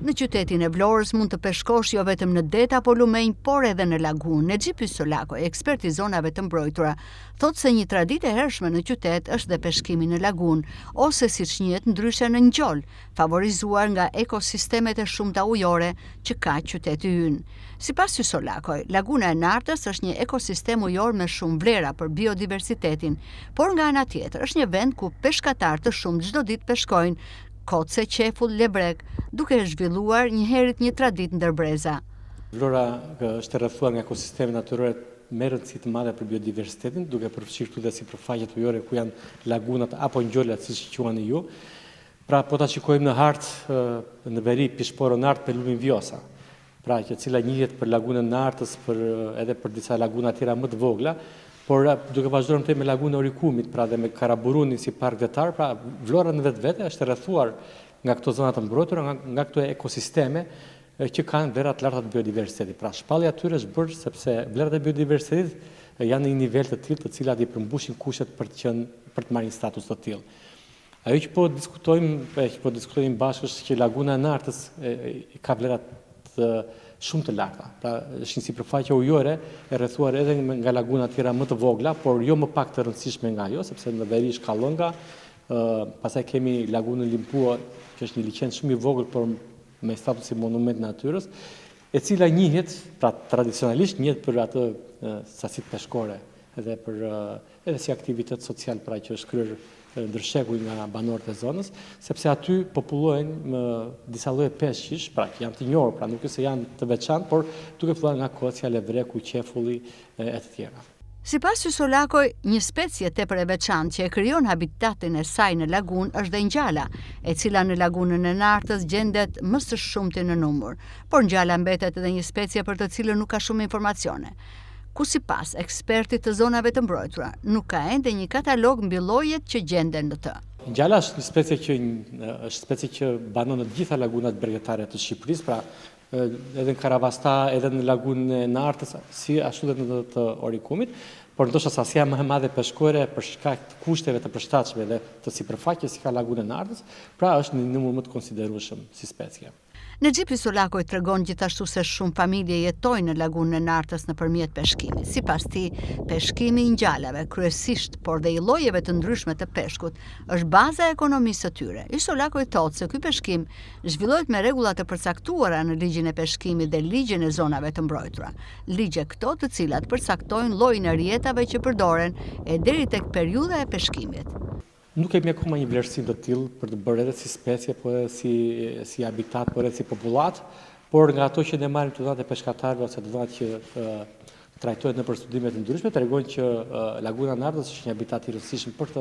Në qytetin e Vlorës mund të peshkosh jo vetëm në det apo lumenj, por edhe në lagun. Nexhipi Solakoj, ekspert i zonave të mbrojtura, thotë se një traditë e hershme në qytet është dhe peshkimi në lagun, ose siç njihet ndryshe në ngjol, favorizuar nga ekosistemet e shumta ujore që ka qyteti ynë. Sipas Solakoj, laguna e Nartës është një ekosistem ujor me shumë vlera për biodiversitetin, por nga ana tjetër është një vend ku peshkatarë të shumë çdo ditë peshkojnë koce, qefull, lebrek, duke zhvilluar njëherët një traditë ndër breza. Vlora është rrethuar nga ekosisteme natyrore me rëndësi të madhe për biodiversitetin, duke përfshirë këtu dhe sipërfaqet ujore ku janë lagunat apo ngjolat siç i quani ju. Pra po ta shikojmë në hartë në veri Pishporo Nart Pelumin Vjosa. Pra që cila njihet për lagunën e Nartës, edhe për disa laguna tjera më të vogla, por duke vazhduar më me lagunën e Orikumit, pra dhe me Karaburunin si park detar, pra Vlora në vetvete është rrethuar nga këto zona të mbrojtura, nga këto ekosisteme që kanë vlera të larta të biodiversitetit. Pra shpallja e tyre është bërë sepse vlerat e biodiversitetit janë në një nivel të tillë të cilat i përmbushin kushtet për të marrë një status të tillë. Ajo që po diskutojmë bashkë është që laguna e Nartës ka vlera shumë të larta. Pra është një sipërfaqe ujore e rrethuar edhe nga laguna tjera më të vogla, por jo më pak të rëndësishme nga ajo, sepse në veri Shkallonga, pastaj kemi lagunën Limpua, që është një liçen shumë i vogël, por me status si monument natyrës, e cila njihet, pra tradicionalisht njihet për atë sasitë peshkore, edhe si aktivitet social, pra që është kryer ndërshekuj nga banorët e zonës, sepse aty popullohen disa lloje peshqish, pra që janë të njohur, pra nuk se janë të veçantë, por duke filluar nga kocja, levreku, qefulli e të tjera. Sipas Solakoj, një specie tepër e veçantë që e krijon habitatin e saj në lagun është dhe ngjala, e cila në lagunën e Nartës gjendet më së shumti në numër, por ngjala mbetet edhe një specie për të cilën nuk ka shumë informacione, ku sipas ekspertit të zonave të mbrojtura, nuk ka ende një katalog mbi llojet që gjenden në të. Ngjala është një specie që banon në të gjitha lagunat brëgjetare të Shqipërisë, pra edhe në Karavasta, edhe në lagunën e Nartës, si ashtu edhe në të Orikumit, por ndoshta sasia më e madhe peshkore për shkak të kushteve të përshtatshme dhe të sipërfaqes si ka laguna e Nartës, pra është një numër më të konsiderueshëm si specie. Nexhipi Solakoj tregon gjithashtu se shumë familje jetojnë në lagunën e Nartës nëpërmjet peshkimit. Sipas tij, peshkimi i ngjalave, kryesisht, por dhe i llojeve të ndryshme të peshkut, është baza e ekonomisë së tyre. Solakoj thotë se ky peshkim zhvillohet me rregulla të përcaktuara në ligjin e peshkimit dhe ligjin e zonave të mbrojtura. Ligje këto të cilat përcaktojnë llojin e rrjetave që përdoren e deri tek periudha e peshkimit. Nuk kemi akoma një vlerësim të tillë për të bërë edhe si specie, po edhe si habitat, po edhe si popullat, por nga ato që ne marrim të dhënat e peshkatarëve ose të dhënat që trajtohet në studime të ndryshme, tregojnë që laguna e Nartës është një habitat i rëndësishëm për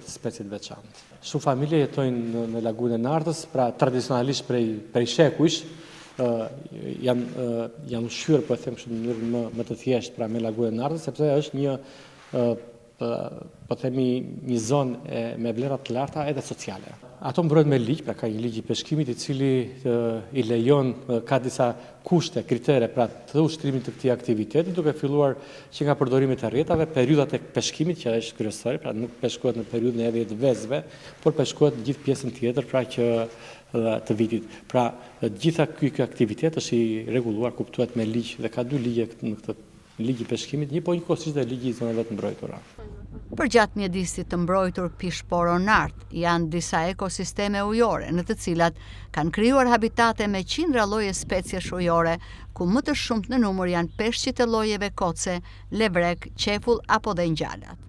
të specie të veçantë. Shumë familje jetojnë në lagunën e Nartës, pra tradicionalisht prej shekujsh, janë ushqyer, po e them kështu në mënyrë më të thjeshtë, pra me lagunën e Nartës, sepse është një po themi një zonë me vlera të larta edhe sociale. Ato mbrohen me ligj, pra ka një ligj i peshkimit i cili i lejon, ka disa kushte, kritere pra të ushtrimit të këtij aktiviteti, duke filluar që nga përdorimet e rrjetave, periudhat e peshkimit që është kryesore, pra nuk peshkohet në periudhën e të vezëve, por peshkohet në gjithë pjesën tjetër, pra që të vitit. Pra gjitha ky aktivitet është i rregulluar, kuptohet me ligj dhe ka dy ligje në këtë ligj i peshkimit, një po njëkohësisht dhe ligji i zonave të mbrojtura. Përgjatë mjedisit të mbrojtur Pishporo Nart, janë disa ekosisteme ujore në të cilat kanë krijuar habitate me qindra lloje speciesh ujore, ku më të shumt në numër janë peshqit e llojeve koce, levrek, qefull apo dhe ngjalat.